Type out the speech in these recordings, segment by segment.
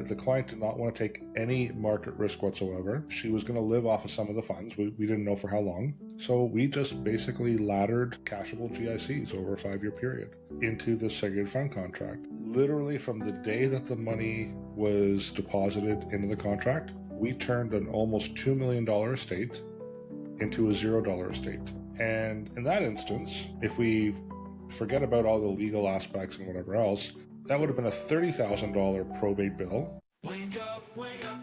the client did not want to take any market risk whatsoever. She was going to live off of some of the funds. We didn't know for how long. So we just basically laddered cashable GICs over a 5-year period into the segregated fund contract. Literally from the day that the money was deposited into the contract, we turned an almost $2 million estate into a $0 estate. And in that instance, if we forget about all the legal aspects and whatever else, that would have been a $30,000 probate bill. Wake up,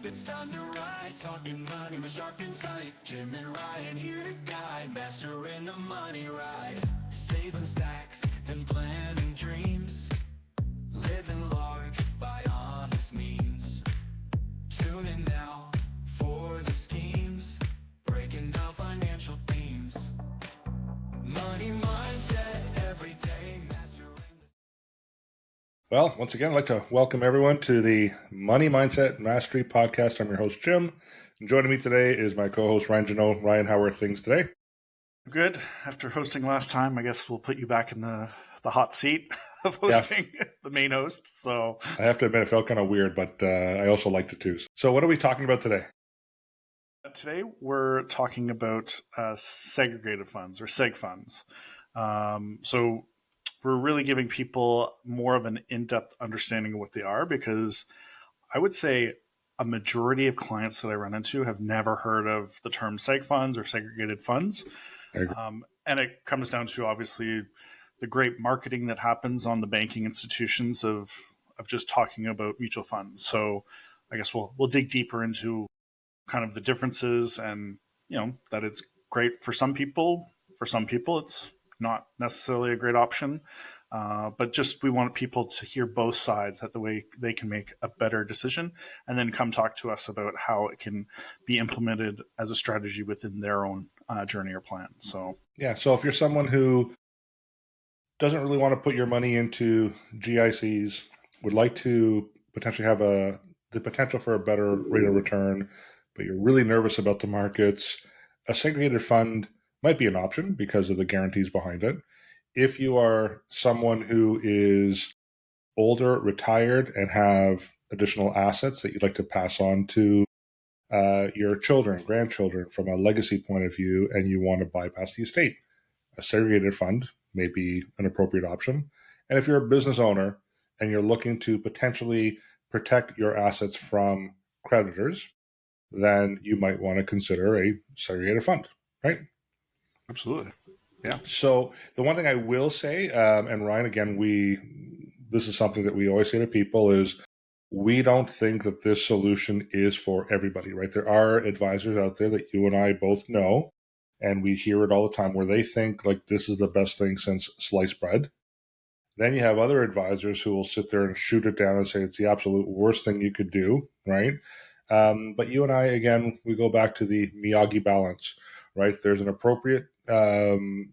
it's time to rise. Talking money with sharp insight. Jim and Ryan here to guide. Mastering the money ride. Saving stacks and planning dreams. Living large by honest means. Tune in now for the schemes. Breaking down financial themes. Money mindset every day. Well, once again, I'd like to welcome everyone to the Money Mindset Mastery Podcast. I'm your host, Jim. And joining me today is my co-host, Ryan Genoe. Ryan, how are things today? Good. After hosting last time, I guess we'll put you back in the hot seat of hosting, the main host. So I have to admit, it felt kind of weird, but I also liked it too. So what are we talking about today? Today, we're talking about segregated funds or seg funds. So we're really giving people more of an in-depth understanding of what they are, because I would say a majority of clients that I run into have never heard of the term seg funds or segregated funds. And it comes down to, obviously, the great marketing that happens on the banking institutions of just talking about mutual funds. So I guess we'll dig deeper into kind of the differences, and that it's great for some people. For some people, it's not necessarily a great option, but just we want people to hear both sides, that the way they can make a better decision, and then come talk to us about how it can be implemented as a strategy within their own journey or plan. So if you're someone who doesn't really want to put your money into GICs, would like to potentially have the potential for a better rate of return, but you're really nervous about the markets, a segregated fund might be an option because of the guarantees behind it. If you are someone who is older, retired, and have additional assets that you'd like to pass on to your children, grandchildren from a legacy point of view, and you want to bypass the estate, a segregated fund may be an appropriate option. And if you're a business owner and you're looking to potentially protect your assets from creditors, then you might want to consider a segregated fund, right? Absolutely. Yeah. So the one thing I will say, and Ryan, again, this is something that we always say to people, is we don't think that this solution is for everybody, right? There are advisors out there that you and I both know, and we hear it all the time, where they think like this is the best thing since sliced bread. Then you have other advisors who will sit there and shoot it down and say it's the absolute worst thing you could do, right? But you and I, again, we go back to the Miyagi balance, right? There's an appropriate, an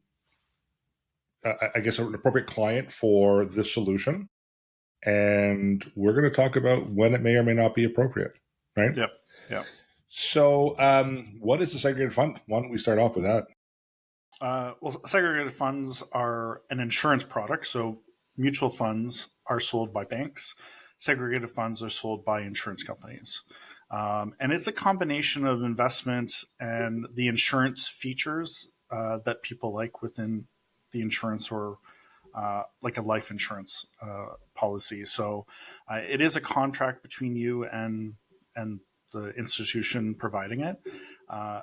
appropriate client for this solution. And we're going to talk about when it may or may not be appropriate, right? Yep. So what is the segregated fund? Why don't we start off with that? Well, segregated funds are an insurance product. So mutual funds are sold by banks. Segregated funds are sold by insurance companies. And it's a combination of investment and the insurance features that people like within the insurance, or like a life insurance policy. So it is a contract between you and the institution providing it.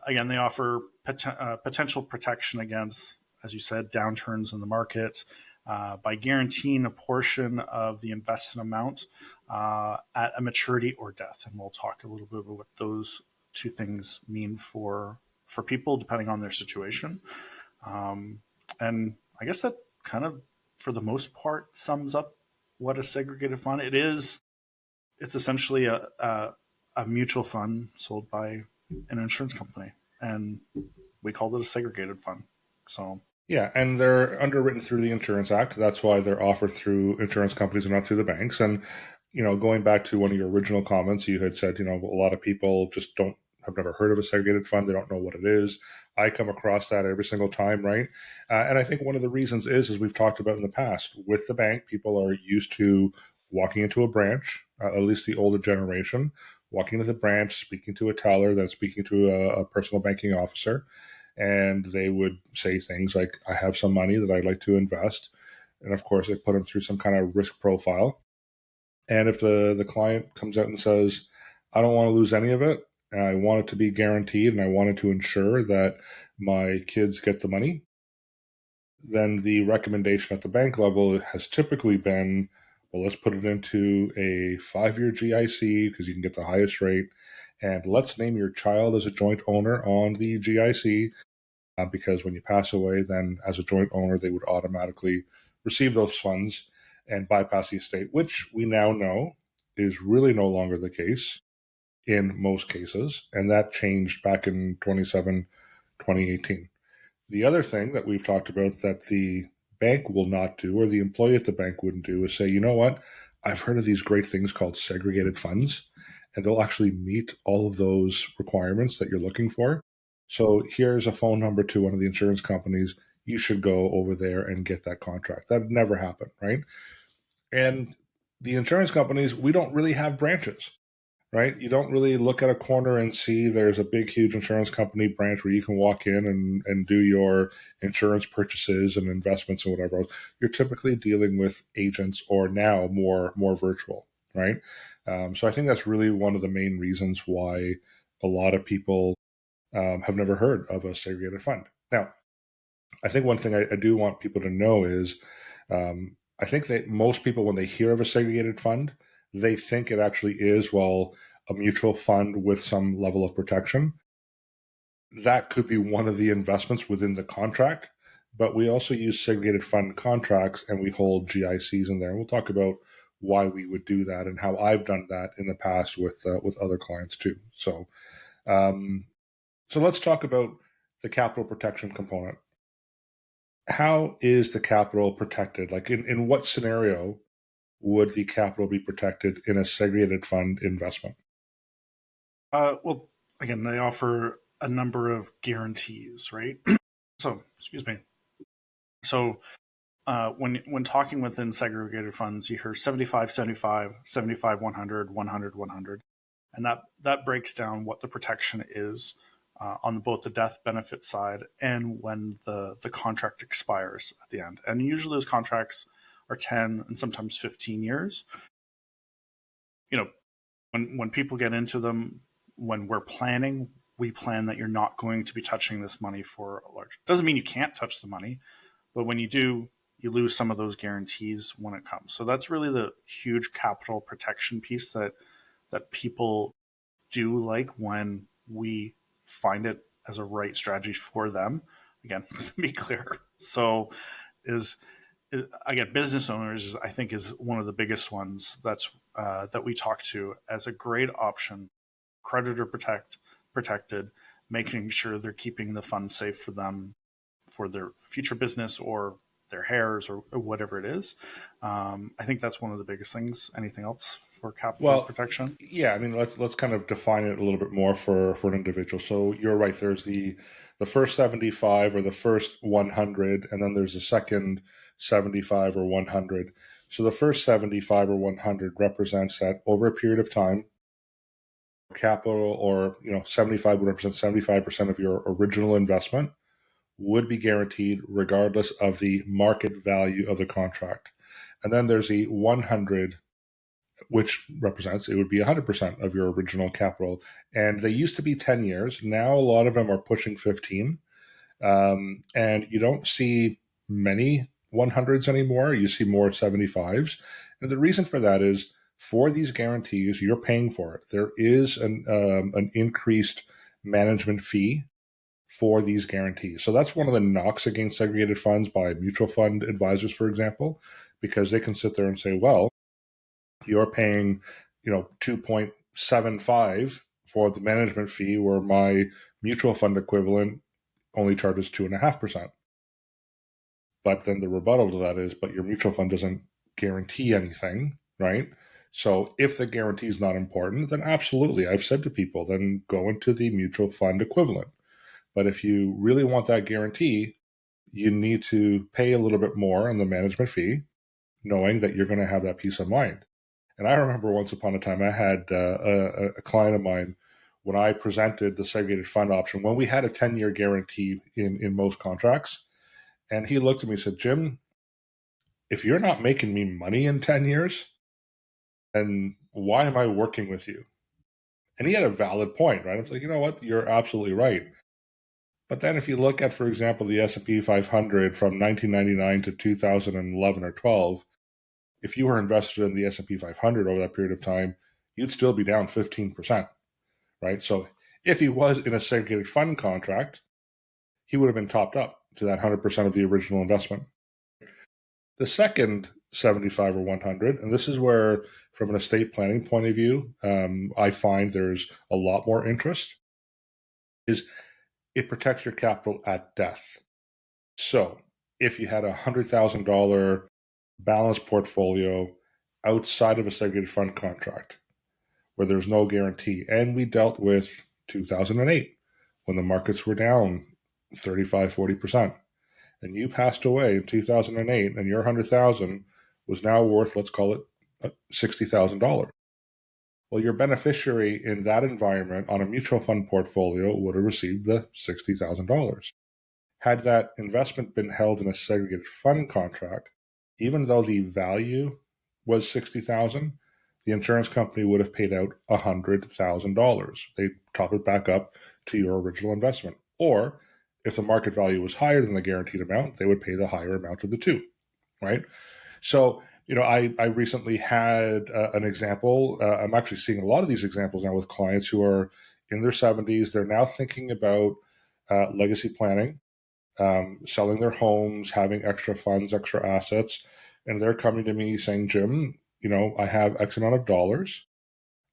Again, they offer potential protection against, as you said, downturns in the market by guaranteeing a portion of the invested amount at a maturity or death. And we'll talk a little bit about what those two things mean for people depending on their situation. And I guess that kind of, for the most part, sums up what a segregated fund it is. It's essentially a mutual fund sold by an insurance company, and we called it a segregated fund. So yeah, and they're underwritten through the Insurance Act. That's why they're offered through insurance companies and not through the banks. And going back to one of your original comments, you had said, a lot of people just have never heard of a segregated fund. They don't know what it is. I come across that every single time, right? And I think one of the reasons is we've talked about in the past, with the bank, people are used to walking into a branch, at least the older generation, walking into the branch, speaking to a teller, then speaking to a personal banking officer, and they would say things like, I have some money that I'd like to invest. And of course, they put them through some kind of risk profile. And if the client comes out and says, I don't want to lose any of it, I want it to be guaranteed, and I wanted to ensure that my kids get the money, then the recommendation at the bank level has typically been, well, let's put it into a 5-year GIC because you can get the highest rate. And let's name your child as a joint owner on the GIC because when you pass away, then as a joint owner, they would automatically receive those funds and bypass the estate, which we now know is really no longer the case in most cases. And that changed back in 2018. The other thing that we've talked about that the bank will not do, or the employee at the bank wouldn't do, is say, you know what? I've heard of these great things called segregated funds, and they'll actually meet all of those requirements that you're looking for. So here's a phone number to one of the insurance companies. You should go over there and get that contract. That would never happen, right? And the insurance companies, we don't really have branches, right? You don't really look at a corner and see there's a big, huge insurance company branch where you can walk in and do your insurance purchases and investments and whatever else. You're typically dealing with agents or now more virtual, right? So I think that's really one of the main reasons why a lot of people have never heard of a segregated fund. Now, I think one thing I do want people to know is I think that most people, when they hear of a segregated fund, they think it actually is, well, a mutual fund with some level of protection. That could be one of the investments within the contract, but we also use segregated fund contracts and we hold GICs in there. And we'll talk about why we would do that and how I've done that in the past with other clients too. Um, so let's talk about the capital protection component. How is the capital protected? Like in what scenario would the capital be protected in a segregated fund investment? Well, again, they offer a number of guarantees, right? So, excuse me. So, when talking within segregated funds, you hear 75, 75, 75, 100, 100, 100. And that breaks down what the protection is on both the death benefit side and when the contract expires at the end. And usually those contracts are 10 and sometimes 15 years. You know, when people get into them, when we're planning, we plan that you're not going to be touching this money for a large. Doesn't mean you can't touch the money, but when you do, you lose some of those guarantees when it comes. So that's really the huge capital protection piece that people do like when we find it as a right strategy for them. Again, to be clear. So is again, business owners, I think, is one of the biggest ones that we talk to as a great option. Creditor protected, making sure they're keeping the funds safe for them for their future business or their hairs or whatever it is. I think that's one of the biggest things. Anything else for capital Well, protection? yeah, I mean, let's kind of define it a little bit more for an individual. So you're right. There's the first 75 or the first 100, and then there's the second 75 or 100. So the first 75 or 100 represents that over a period of time, capital, or 75 would represent 75% of your original investment would be guaranteed regardless of the market value of the contract. And then there's the 100, which represents it would be 100% of your original capital. And they used to be 10 years. Now a lot of them are pushing 15. And you don't see many 100s anymore. You see more 75s. And the reason for that is for these guarantees, you're paying for it. There is an increased management fee for these guarantees. So that's one of the knocks against segregated funds by mutual fund advisors, for example, because they can sit there and say, well, you're paying, 2.75 for the management fee, where my mutual fund equivalent only charges 2.5%. But then the rebuttal to that is, but your mutual fund doesn't guarantee anything, right? So if the guarantee is not important, then absolutely, I've said to people, then go into the mutual fund equivalent. But if you really want that guarantee, you need to pay a little bit more on the management fee, knowing that you're going to have that peace of mind. And I remember once upon a time I had a client of mine when I presented the segregated fund option when we had a 10-year guarantee in most contracts. And he looked at me and said, Jim, if you're not making me money in 10 years, then why am I working with you? And he had a valid point, right? I was like, you know what? You're absolutely right. But then if you look at, for example, the S&P 500 from 1999 to 2011 or 12, if you were invested in the S&P 500 over that period of time, you'd still be down 15%, right? So if he was in a segregated fund contract, he would have been topped up to that 100% of the original investment. The second 75 or 100, and this is where, from an estate planning point of view, I find there's a lot more interest, is it protects your capital at death. So if you had a $100,000 balanced portfolio outside of a segregated fund contract where there's no guarantee, and we dealt with 2008 when the markets were down 35-40%, and you passed away in 2008 and your 100,000 was now worth, let's call it $60,000. Well, your beneficiary in that environment on a mutual fund portfolio would have received the $60,000. Had that investment been held in a segregated fund contract, even though the value was $60,000, the insurance company would have paid out $100,000. They top it back up to your original investment. Or if the market value was higher than the guaranteed amount, they would pay the higher amount of the two, right? So, I recently had an example. I'm actually seeing a lot of these examples now with clients who are in their 70s. They're now thinking about legacy planning, selling their homes, having extra funds, extra assets. And they're coming to me saying, Jim, I have X amount of dollars.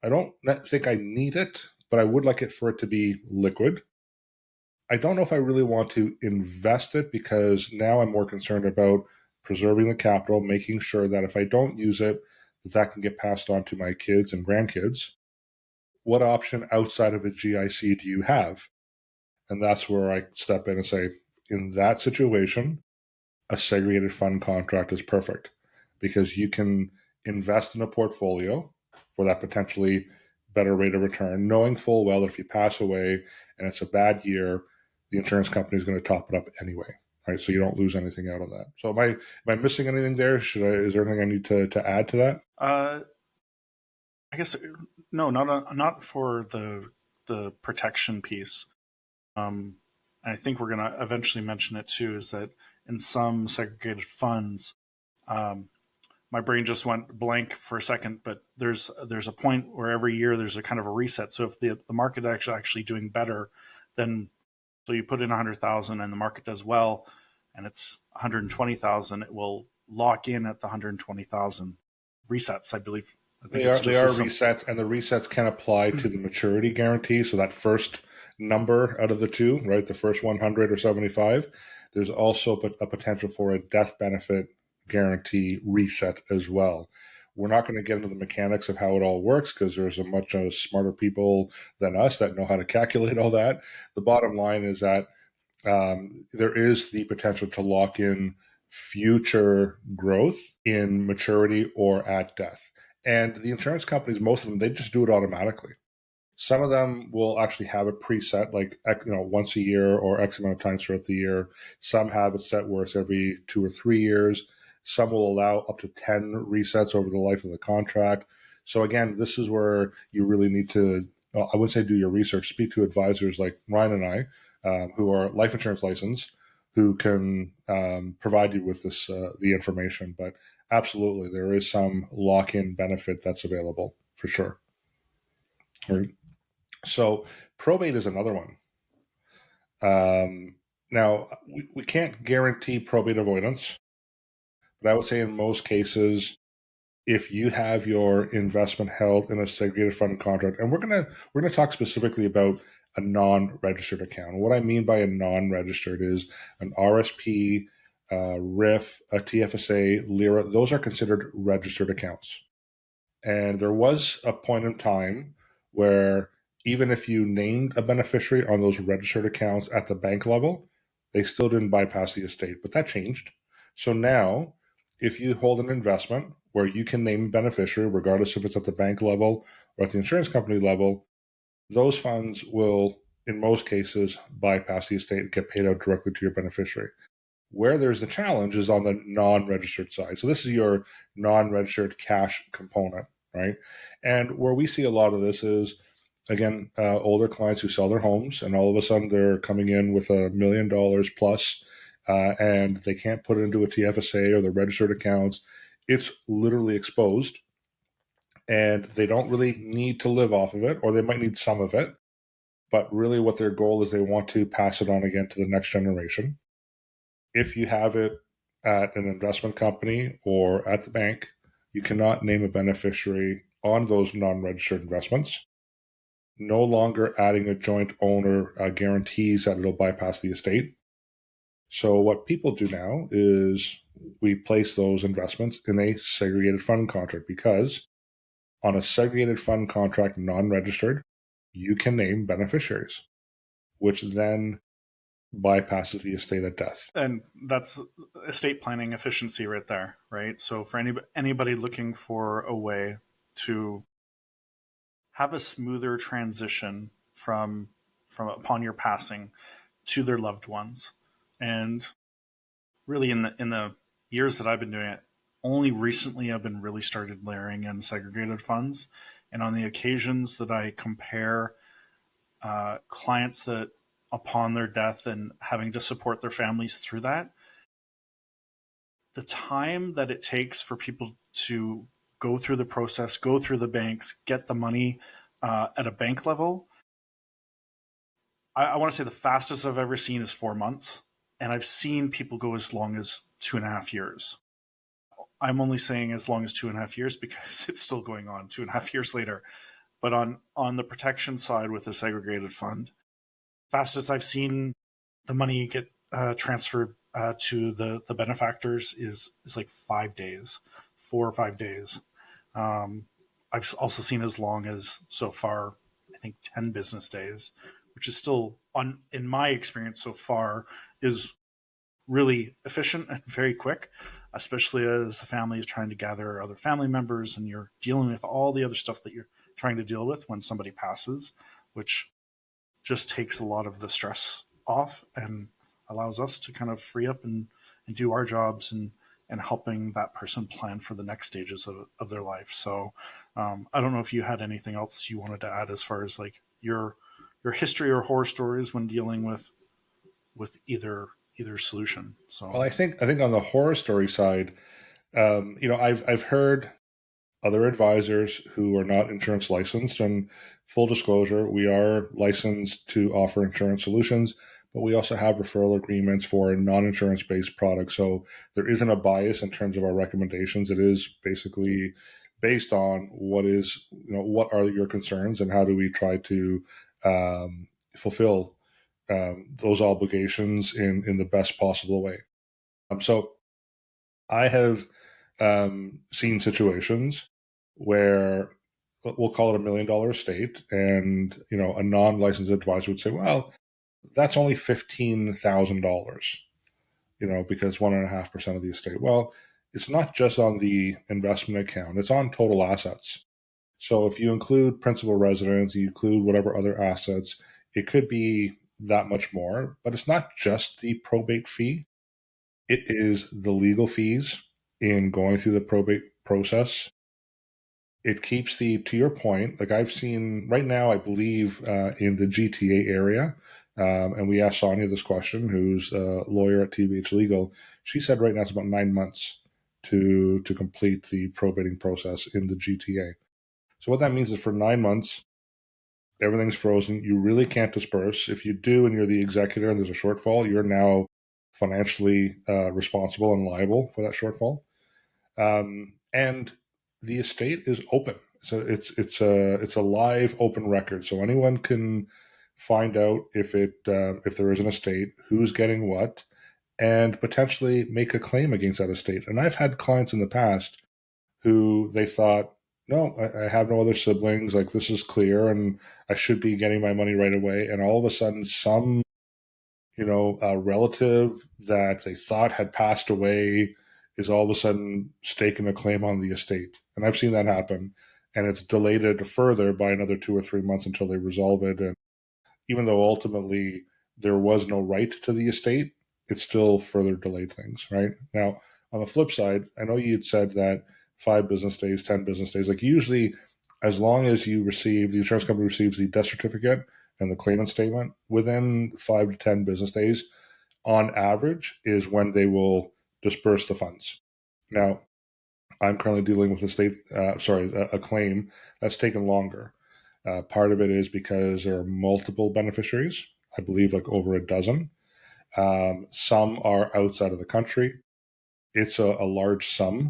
I don't think I need it, but I would like it for it to be liquid. I don't know if I really want to invest it because now I'm more concerned about preserving the capital, making sure that if I don't use it, that can get passed on to my kids and grandkids. What option outside of a GIC do you have? And that's where I step in and say, in that situation, a segregated fund contract is perfect because you can invest in a portfolio for that potentially better rate of return, knowing full well that if you pass away and it's a bad year, the insurance company is going to top it up anyway, right? So you don't lose anything out of that. So am I missing anything there? Is there anything I need to add to that? I guess no, not for the protection piece. I think we're going to eventually mention it too. Is that in some segregated funds, my brain just went blank for a second, but there's a point where every year there's a kind of a reset. So if the market actually doing better, then so you put in 100,000 and the market does well, and it's 120,000, it will lock in at the 120,000 resets. I believe. I think They it's are they just are as some. resets, and the resets can apply to the maturity guarantee. So that first number out of the two, right, the first 100 or 75, there's also a potential for a death benefit guarantee reset as well. We're not going to get into the mechanics of how it all works because there's a much smarter people than us that know how to calculate all that. The bottom line is that there is the potential to lock in future growth in maturity or at death. And the insurance companies, most of them, they just do it automatically. Some of them will actually have it preset, like once a year or X amount of times throughout the year. Some have it set where it's every 2 or 3 years. Some will allow up to 10 resets over the life of the contract. So again, this is where you really need to, I wouldn't say do your research, speak to advisors like Ryan and I, who are life insurance licensed, who can provide you with the information. But absolutely, there is some lock-in benefit that's available for sure. Right. So probate is another one. Now, we can't guarantee probate avoidance, but I would say in most cases, if you have your investment held in a segregated fund contract, and we're gonna talk specifically about a non-registered account. What I mean by a non-registered is an RSP, RIF, a TFSA, LIRA. Those are considered registered accounts. And there was a point in time where even if you named a beneficiary on those registered accounts at the bank level, they still didn't bypass the estate. But that changed. So now, if you hold an investment where you can name a beneficiary, regardless if it's at the bank level or at the insurance company level. Those funds will, in most cases, bypass the estate and get paid out directly to your beneficiary. Where there's the challenge is on the non-registered side. So this is your non-registered cash component, right? And where we see a lot of this is, again, older clients who sell their homes, and all of a sudden they're coming in with $1 million plus, and they can't put it into a TFSA or the registered accounts. It's literally exposed, and they don't really need to live off of it, or they might need some of it. But really, what their goal is, they want to pass it on again to the next generation. If you have it at an investment company or at the bank, you cannot name a beneficiary on those non-registered investments. No longer adding a joint owner guarantees that it'll bypass the estate. So what people do now is we place those investments in a segregated fund contract, because on a segregated fund contract, non-registered, you can name beneficiaries, which then bypasses the estate at death. And that's estate planning efficiency right there, right? So for anybody looking for a way to have a smoother transition from upon your passing to their loved ones, and really in the years that I've been doing it, only recently I've been really started layering in segregated funds, and on the occasions that I compare clients that upon their death and having to support their families through that, the time that it takes for people to go through the process, go through the banks, get the money at a bank level, I want to say the fastest I've ever seen is 4 months. And I've seen people go as long as 2.5 years. I'm only saying as long as 2.5 years because it's still going on 2.5 years later. But on the protection side with a segregated fund, fastest I've seen the money get transferred to the benefactors is like 5 days, 4 or 5 days. I've also seen as long as, so far, I think 10 business days, which is still, on in my experience so far, is really efficient and very quick, especially as the family is trying to gather other family members and you're dealing with all the other stuff that you're trying to deal with when somebody passes, which just takes a lot of the stress off and allows us to kind of free up and do our jobs and helping that person plan for the next stages of their life. So I don't know if you had anything else you wanted to add as far as like your history or horror stories when dealing with either solution. Well, So I think on the horror story side, I've heard other advisors who are not insurance licensed, and full disclosure, we are licensed to offer insurance solutions, but we also have referral agreements for non-insurance based products. So there isn't a bias in terms of our recommendations. It is basically based on what are your concerns and how do we try to fulfill those obligations in the best possible way. So I have seen situations where we'll call it $1 million estate, and a non-licensed advisor would say, "Well, that's only $15,000." Because 1.5% of the estate. Well, it's not just on the investment account; it's on total assets. So if you include principal residence, you include whatever other assets, it could be that much more. But it's not just the probate fee; it is the legal fees in going through the probate process. It keeps to your point, like I've seen right now, I believe in the GTA area, and we asked Sonia this question, who's a lawyer at TVH Legal. She said right now it's about 9 months to complete the probating process in the GTA. So what that means is for 9 months, everything's frozen. You really can't disperse. If you do and you're the executor and there's a shortfall, you're now financially responsible and liable for that shortfall. And the estate is open, so it's a live open record, so anyone can find out if there is an estate, who's getting what, and potentially make a claim against that estate. And I've had clients in the past who they thought, no, I have no other siblings, like this is clear, and I should be getting my money right away. And all of a sudden, some a relative that they thought had passed away, is all of a sudden staking a claim on the estate. And I've seen that happen. And it's delayed it further by another 2 or 3 months until they resolve it. And even though ultimately there was no right to the estate, it still further delayed things, right? Now, on the flip side, I know you'd said that 5 business days, 10 business days, like usually as long as you receive, the insurance company receives the death certificate and the claimant statement within 5 to 10 business days, on average, is when they will disperse the funds. Now, I'm currently dealing with a claim that's taken longer. Part of it is because there are multiple beneficiaries, I believe like over a dozen. Some are outside of the country. It's a large sum.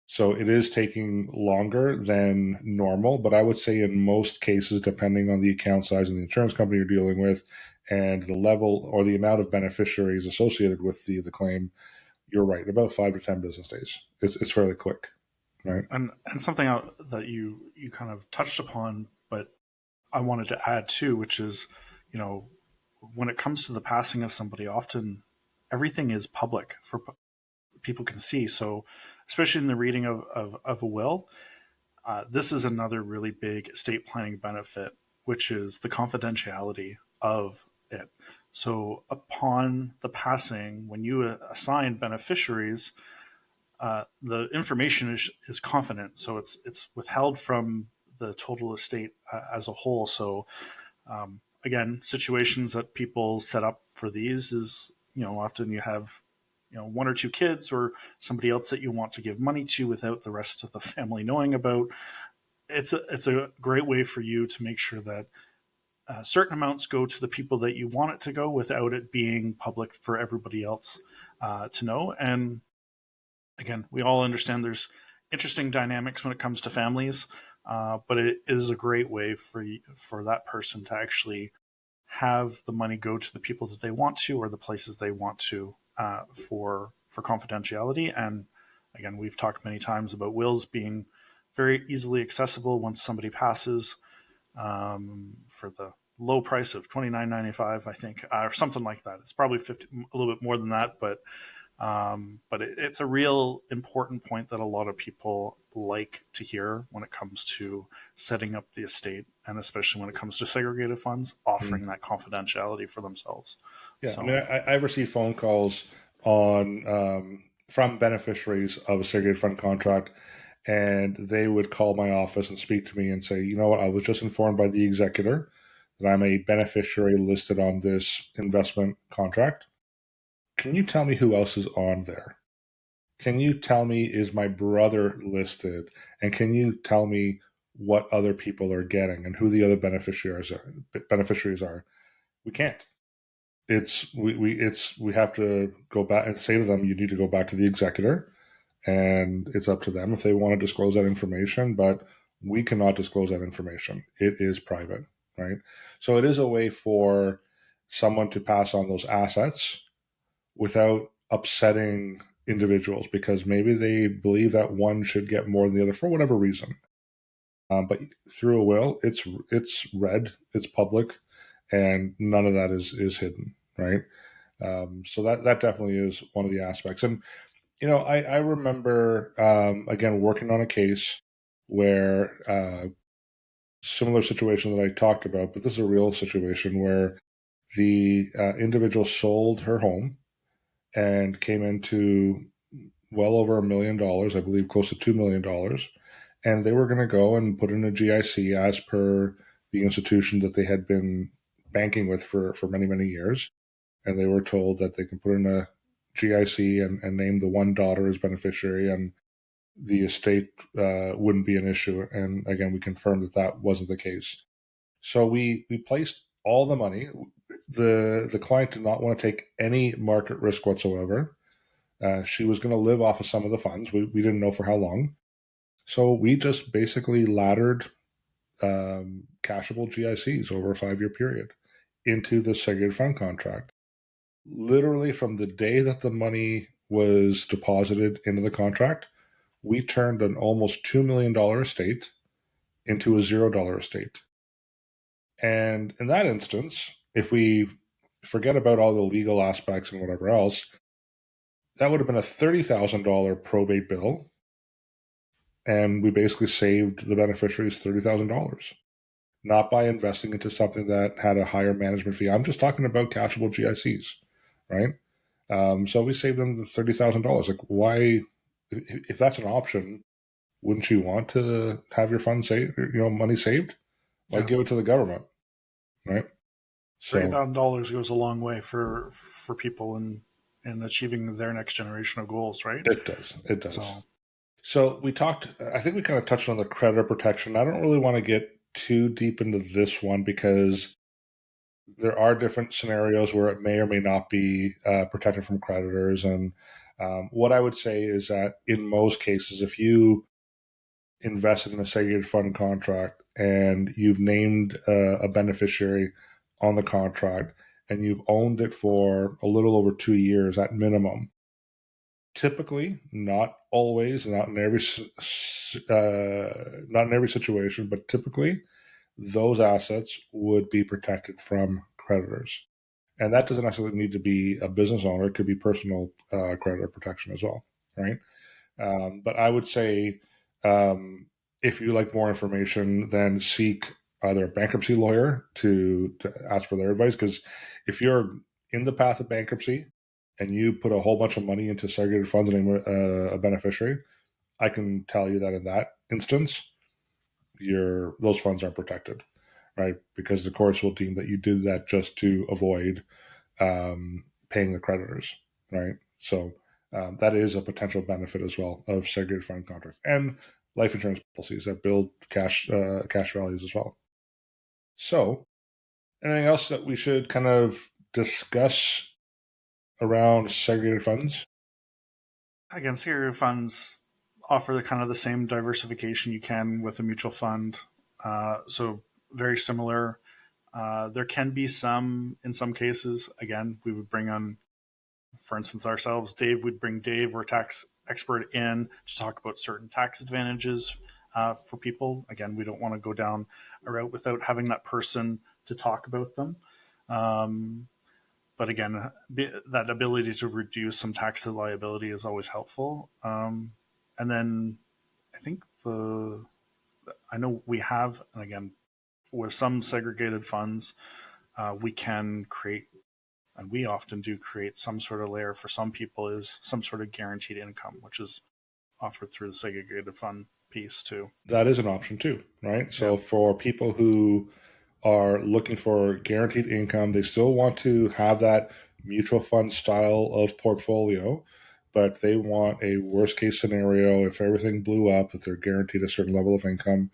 So it is taking longer than normal, but I would say in most cases, depending on the account size and the insurance company you're dealing with and the level or the amount of beneficiaries associated with the claim, you're right, about 5 to 10 business days. It's fairly quick, right? And something that you kind of touched upon, but I wanted to add too, which is, you know, when it comes to the passing of somebody, often everything is public for people can see. So, especially in the reading of a will, this is another really big estate planning benefit, which is the confidentiality of it. So, upon the passing, when you assign beneficiaries, the information is confident, so it's withheld from the total estate as a whole. So again, situations that people set up for these is, often you have, one or two kids or somebody else that you want to give money to without the rest of the family knowing about. It's a great way for you to make sure that certain amounts go to the people that you want it to go without it being public for everybody else to know. And again, we all understand there's interesting dynamics when it comes to families, but it is a great way for that person to actually have the money go to the people that they want to or the places they want to, for confidentiality. And again, we've talked many times about wills being very easily accessible once somebody passes, for the low price of $29.95, I think, or something like that. It's probably a little bit more than that, but it's a real important point that a lot of people like to hear when it comes to setting up the estate, and especially when it comes to segregated funds, Mm. offering that confidentiality for themselves. Yeah, I So, mean, I've received phone calls on from beneficiaries of a segregated fund contract, and they would call my office and speak to me and say, you know what, I was just informed by the executor that I'm a beneficiary listed on this investment contract. Can you tell me who else is on there? Can you tell me, is my brother listed? And can you tell me what other people are getting and who the other beneficiaries are? We can't. We have to go back and say to them, you need to go back to the executor, and it's up to them if they want to disclose that information, but we cannot disclose that information. It is private, right? So it is a way for someone to pass on those assets without upsetting individuals because maybe they believe that one should get more than the other for whatever reason. But through a will, it's read, it's public, and none of that is hidden, right? So that definitely is one of the aspects. And I remember again working on a case where similar situation that I talked about, but this is a real situation where the individual sold her home and came into well over $1 million, I believe close to $2 million, and they were going to go and put in a GIC as per the institution that they had been banking with for many years, and they were told that they can put in a GIC and name the one daughter as beneficiary, and the estate wouldn't be an issue. And again, we confirmed that that wasn't the case. So we placed all the money. The client did not want to take any market risk whatsoever. She was going to live off of some of the funds. We didn't know for how long. So we just basically laddered cashable GICs over a 5 year period into the segregated fund contract. Literally from the day that the money was deposited into the contract, we turned an almost $2 million estate into a $0 estate. And in that instance, if we forget about all the legal aspects and whatever else, That would have been a $30,000 probate bill, and we basically saved the beneficiaries $30,000. Not by investing into something that had a higher management fee. I'm just talking about cashable GICs, right? So we saved them the $30,000. Like, why, if that's an option, wouldn't you want to have your funds saved, money saved? Why Yeah, give it to the government, right? So $30,000 goes a long way for people in achieving their next generation of goals, right? it does. It does. So So we talked, I think we kind of touched on the creditor protection. I don't really want to get too deep into this one because there are different scenarios where it may or may not be protected from creditors. And what I would say is that in most cases, if you invested in a segregated fund contract and you've named a beneficiary on the contract and you've owned it for a little over 2 years at minimum, typically, not always, not in every situation, but typically, those assets would be protected from creditors. And that doesn't necessarily need to be a business owner; it could be personal creditor protection as well, right? But I would say, um, if you like more information, then seek either a bankruptcy lawyer to ask for their advice. Because if you're in the path of bankruptcy and you put a whole bunch of money into segregated funds and a beneficiary, I can tell you that in that instance, those funds are protected, right? Because the courts will deem that you did that just to avoid paying the creditors, right? So that is a potential benefit as well of segregated fund contracts and life insurance policies that build cash values as well. So, anything else that we should kind of discuss around segregated funds? again, segregated funds offer the kind of the same diversification you can with a mutual fund. So very similar. There can be some, in some cases, again, we would bring on, for instance, ourselves, Dave, we'd bring Dave, our tax expert, in to talk about certain tax advantages for people. Again, we don't want to go down a route without having that person to talk about them. But again, that ability to reduce some tax liability is always helpful. And then I think I know we have, and again, with some segregated funds, we can create, and we often do create some sort of layer for some people is some sort of guaranteed income, which is offered through the segregated fund piece too. That is an option too, right? Yeah. So for people who are looking for guaranteed income, they still want to have that mutual fund style of portfolio, but they want a worst case scenario. If everything blew up, that they're guaranteed a certain level of income.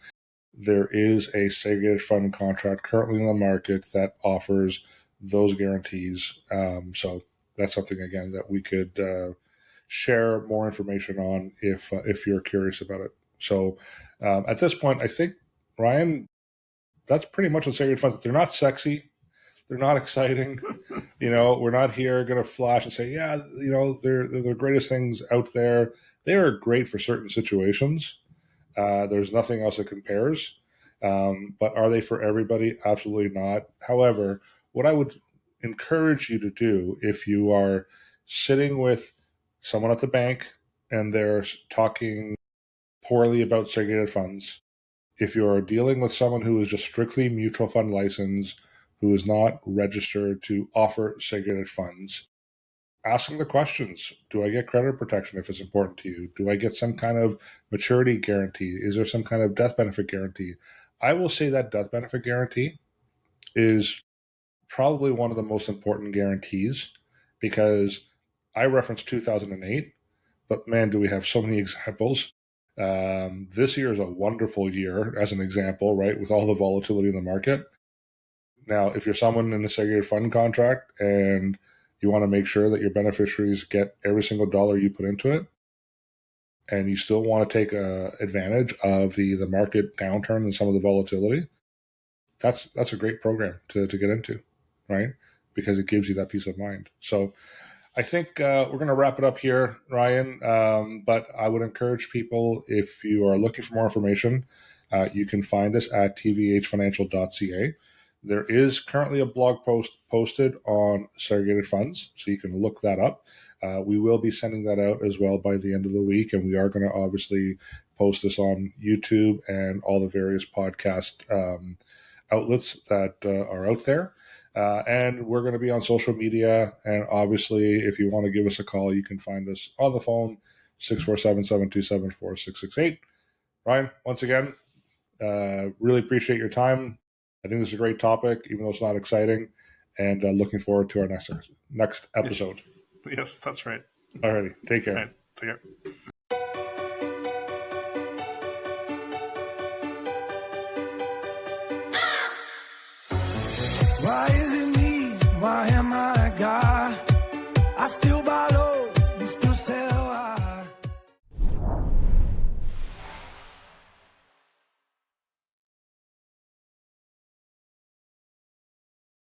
There is a segregated fund contract currently in the market that offers those guarantees. So that's something again that we could share more information on if you're curious about it. So at this point, I think Ryan, that's pretty much what segregated funds. They're not sexy. They're not exciting. We're not here going to flash and say, yeah, they're the greatest things out there. They are great for certain situations. There's nothing else that compares. But are they for everybody? Absolutely not. However, what I would encourage you to do if you are sitting with someone at the bank and they're talking poorly about segregated funds, if you're dealing with someone who is just strictly mutual fund licensed, who is not registered to offer segregated funds, asking the questions. Do I get credit protection if it's important to you? Do I get some kind of maturity guarantee? Is there some kind of death benefit guarantee? I will say that death benefit guarantee is probably one of the most important guarantees because I referenced 2008, but man, do we have so many examples. This year is a wonderful year, as an example, right, with all the volatility in the market. Now, if you're someone in a segregated fund contract and you want to make sure that your beneficiaries get every single dollar you put into it, and you still want to take advantage of the market downturn and some of the volatility, that's a great program to get into, right? Because it gives you that peace of mind. So I think we're going to wrap it up here, Ryan. But I would encourage people, if you are looking for more information, you can find us at tvhfinancial.ca. There is currently a blog post posted on segregated funds, so you can look that up. We will be sending that out as well by the end of the week, and we are going to obviously post this on YouTube and all the various podcast outlets that are out there. And we're going to be on social media. And obviously, if you want to give us a call, you can find us on the phone, 647-727-4668. Ryan, once again, really appreciate your time. I think this is a great topic, even though it's not exciting. And looking forward to our next episode. Yes, that's right. Alrighty, take care. All right, take care. Why is it me? Why am I a guy? I still buy low, we still sell.